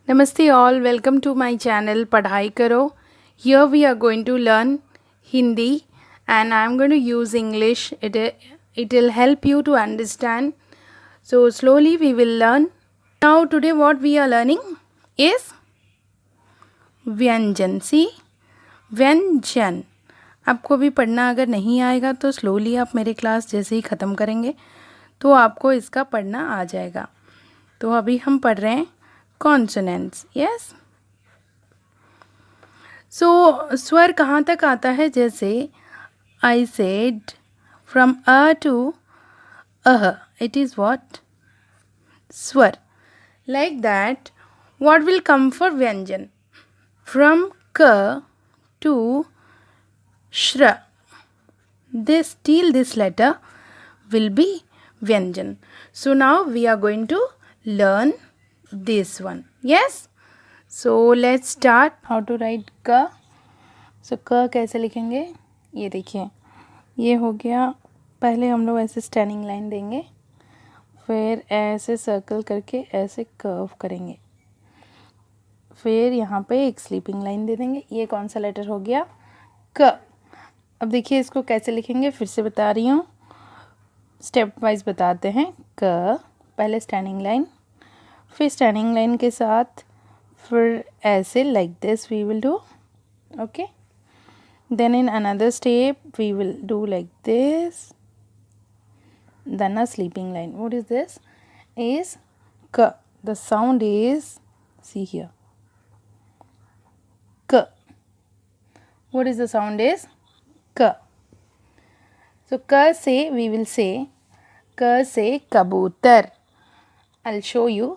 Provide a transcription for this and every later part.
Namaste all, welcome to my channel Padhai Karo. Here we are going to learn Hindi and I am going to use English. It will help you to understand. So slowly we will learn. Now today what we are learning is व्यंजन. See, व्यंजन. आपको भी पढ़ना अगर नहीं आएगा तो slowly आप मेरे क्लास जैसे ही ख़त्म करेंगे तो आपको इसका पढ़ना आ जाएगा. तो अभी हम पढ़ रहे हैं कॉन्सोनेंट्स. यस. सो स्वर कहाँ तक आता है? जैसे I said from A to uh, it is what? स्वर. Like that what will come for व्यंजन? फ्रॉम क टू श्र, this till this letter will be व्यंजन. So now we are going to learn this one. Yes. So let's start how to write क. So क कैसे लिखेंगे? ये देखिए, ये हो गया. पहले हम लोग ऐसे स्टैंडिंग लाइन देंगे, फिर ऐसे सर्कल करके ऐसे कर्व करेंगे, फिर यहाँ पे एक स्लीपिंग लाइन दे देंगे. ये कौन सा लेटर हो गया? क. अब देखिए इसको कैसे लिखेंगे, फिर से बता रही हूँ, स्टेप वाइज बताते हैं. क, पहले स्टैंडिंग लाइन, फिर स्टैंडिंग लाइन के साथ फिर ऐसे like this we will do. Okay. Then in another step we will do like this, then a sleeping line. What is this? Is k. The sound is, see here, k. What is the sound is? K. So k say we will say, k say kabutar. I'll show you.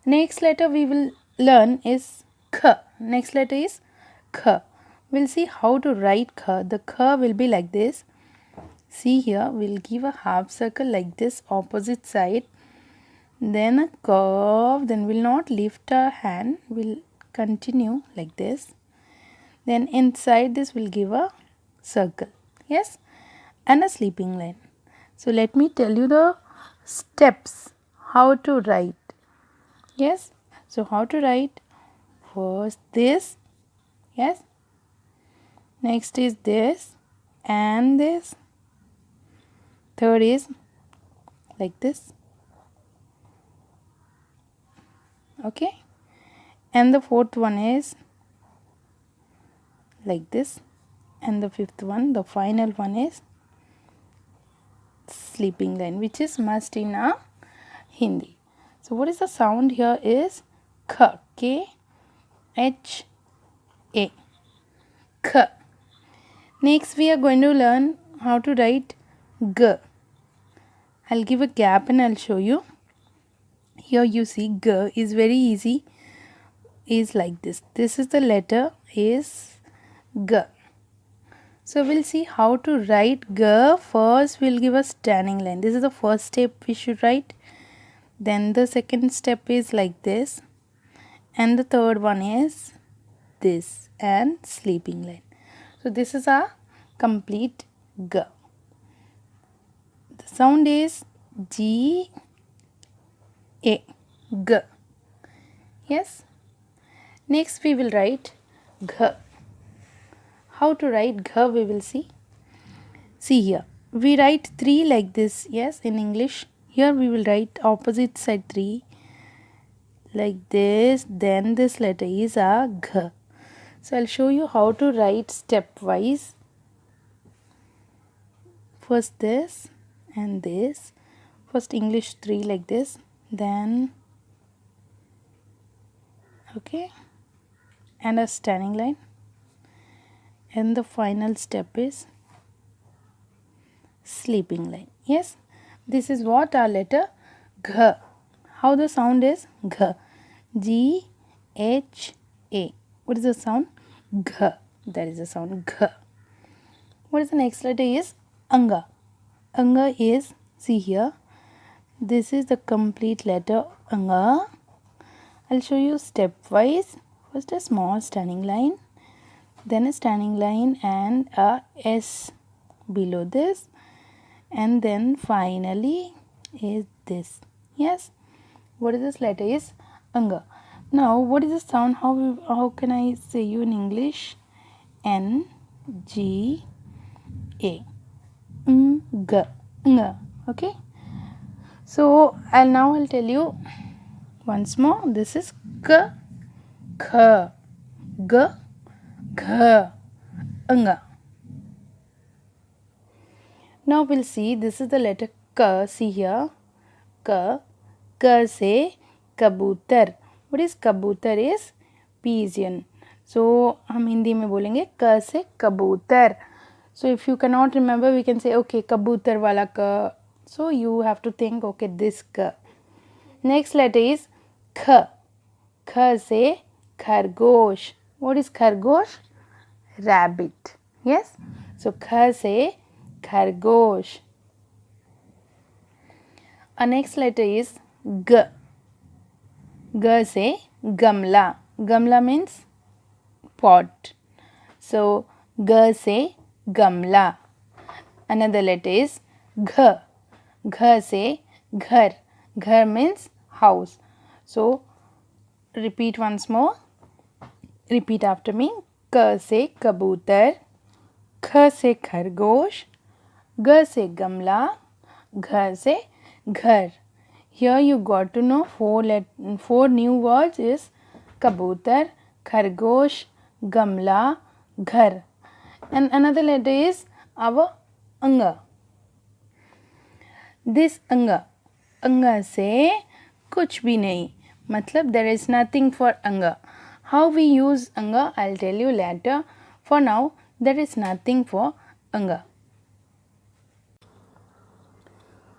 Next letter we will learn is k. Next letter is k. We'll see how to write k. The k will be like this. See here, we'll give a half circle like this, opposite side, then a curve, then we'll not lift our hand, we'll continue like this, then inside this we'll give a circle. Yes, and a sleeping line. So let me tell you the steps how to write. Yes, so how to write? First this, yes, next is this and this, third is like this. Okay, and the fourth one is like this, and the fifth one, the final one, is sleeping line, which is must in a Hindi. So what is the sound here is k. K H A, k. Next we are going to learn how to write g. I'll give a gap and I'll show you. Here you see g is very easy, is like this. This is the letter is g. So we'll see how to write g. First we'll give a standing line. This is the first step we should write. Then the second step is like this, and the third one is this, and sleeping line. So this is a complete g. The sound is G A, g. Yes. Next we will write g. How to write g we will see. See here, we write 3 like this. Yes, in English. Here we will write opposite side 3 like this. Then this letter is a g. So I'll show you how to write stepwise. First this and this. First English 3 like this. Then okay, and a standing line. And the final step is sleeping line. Yes, this is what our letter g. How the sound is g. G H A. What is the sound? G. That is the sound g. What is the next letter is anga. Anga is, see here, this is the complete letter anga. I'll show you stepwise. First a small standing line, then a standing line and a S below this, and then finally is this. Yes, what is this letter is anga. Now, what is the sound? How can I say you in English? N G A. G. Ng. Okay. So I'll tell you once more. This is K. K. G. G. Ng. Now we'll see. This is the letter K. See here. K. K से कबूतर. What is कबूतर? Is pigeon. So हम हिंदी में बोलेंगे क से कबूतर. So if you cannot remember, we can say okay कबूतर वाला क. So you have to think okay this क. Next letter is ख. ख से खरगोश. What is खरगोश? Rabbit. Yes. So ख से खरगोश. Our next letter is G. G से गमला. गमला means pot. So G से गमला. Another letter is Gh. Gh से घर. घर means house. So repeat once more. Repeat after me. K से कबूतर. ख से खरगोश. G से गमला. घर से घर. Here you got to know four new words is kabutar, khargosh, gamla, ghar. And another letter is our anga. This anga. Anga से कुछ भी नहीं. मतलब there is nothing for anga. How we use anga I'll tell you later. For now there is nothing for anga.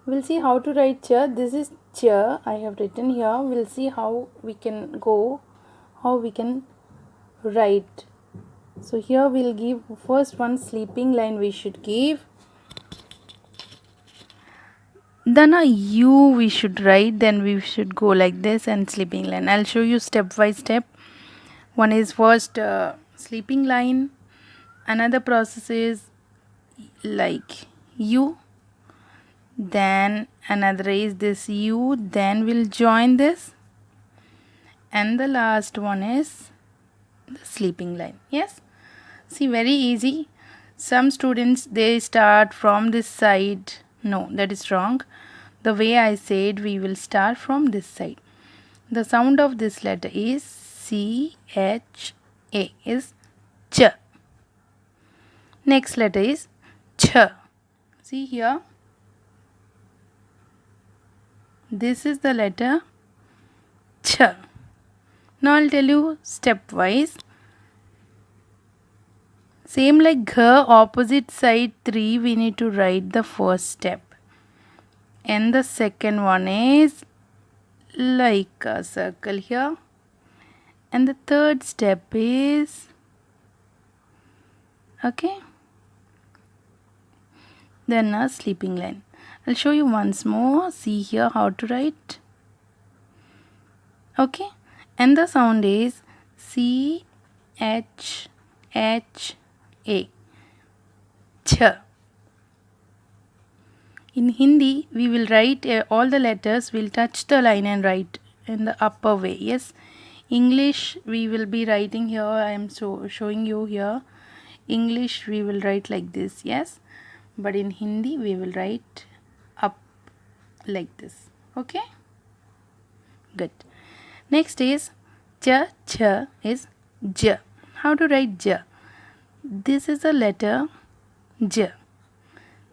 We'll see how to write ch. This is ch I have written here. We'll see how we can go, how we can write. So here we'll give first one sleeping line we should give. Then a U we should write, then we should go like this and sleeping line. I'll show you step by step. One is first sleeping line. Another process is like U. Then another is this U, then we'll join this, and the last one is the sleeping line. Yes, see, very easy. Some students they start from this side. No, that is wrong. The way I said, we will start from this side. The sound of this letter is C-H-A, is ch. Next letter is ch. See here. This is the letter ch. Now I'll tell you stepwise. Same like gh, opposite side 3, we need to write the first step. And the second one is like a circle here. And the third step is, okay, then a sleeping line. I'll show you once more. See here how to write. Okay, and the sound is C H H A. Ch. In Hindi, we will write all the letters. We'll touch the line and write in the upper way. Yes. English we will be writing here. I am showing you here. English we will write like this. Yes. But in Hindi we will write up like this. Okay. Good. Next is ch. Ch is j. How to write j? This is a letter j.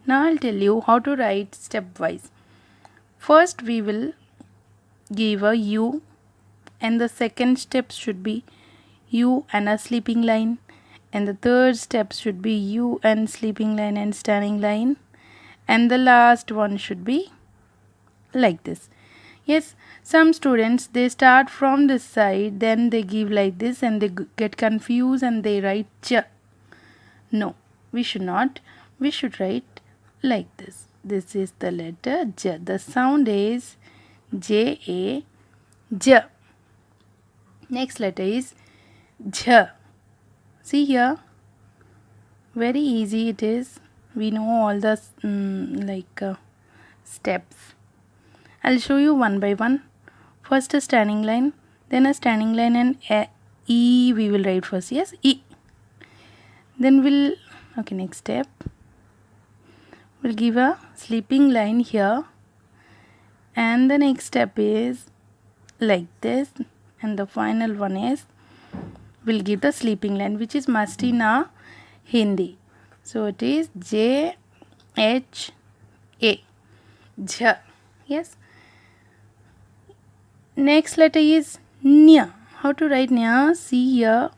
Now I'll tell you how to write stepwise. First we will give a U, and the second step should be U and a sleeping line, and the third step should be U and sleeping line and standing line, and the last one should be like this. Yes, some students they start from this side, then they give like this and they get confused and they write ch. No, we should not. We should write like this. This is the letter j. The sound is J A j. Next letter is jh. See here, very easy it is. We know all the steps. I'll show you one by one. First a standing line. then a standing line and E we will write first. Yes, E. Then okay, next step. We'll give a sleeping line here. And the next step is like this. And the final one is, we'll give the sleeping line, which is must in our Hindi. So it is J H A. Jha. Yes. Next letter is Nya. How to write Nya? See here.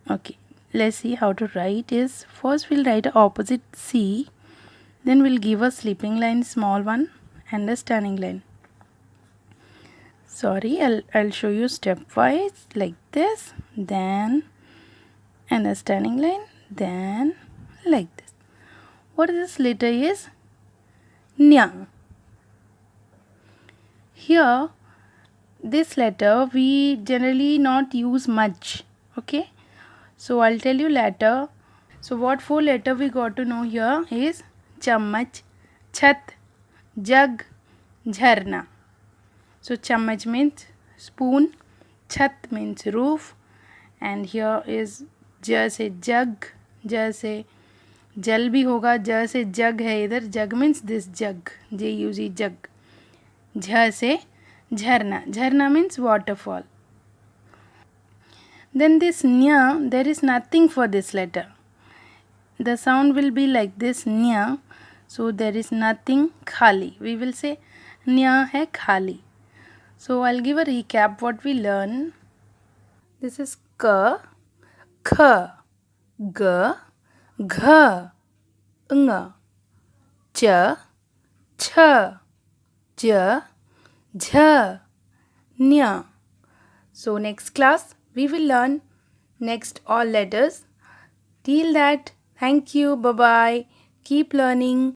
Okay. Let's see how to write is, first we'll write opposite C. Then we'll give a sleeping line, small one, and a standing line. Sorry, I'll show you stepwise like this. Then and a standing line. Then like this. What is this letter is? Nya. Here, this letter we generally not use much. Okay. So I'll tell you later. So what four letter we got to know here is chammach, chat, jug, jharna. So chammach means spoon, chat means roof, and here is j से jug, j से जल भी होगा, j से jug है इधर, jug means this jug, J-U-G jug. झ से झरना, झरना means waterfall. Then this nya, there is nothing for this letter. The sound will be like this nya. So there is nothing, khali. We will say nya hai khali. So I'll give a recap what we learn. This is ka, kha, ga, gha, nga, cha, cha, ja, jha, nya. So next class we will learn next all letters. Till that, thank you, bye bye. Keep learning.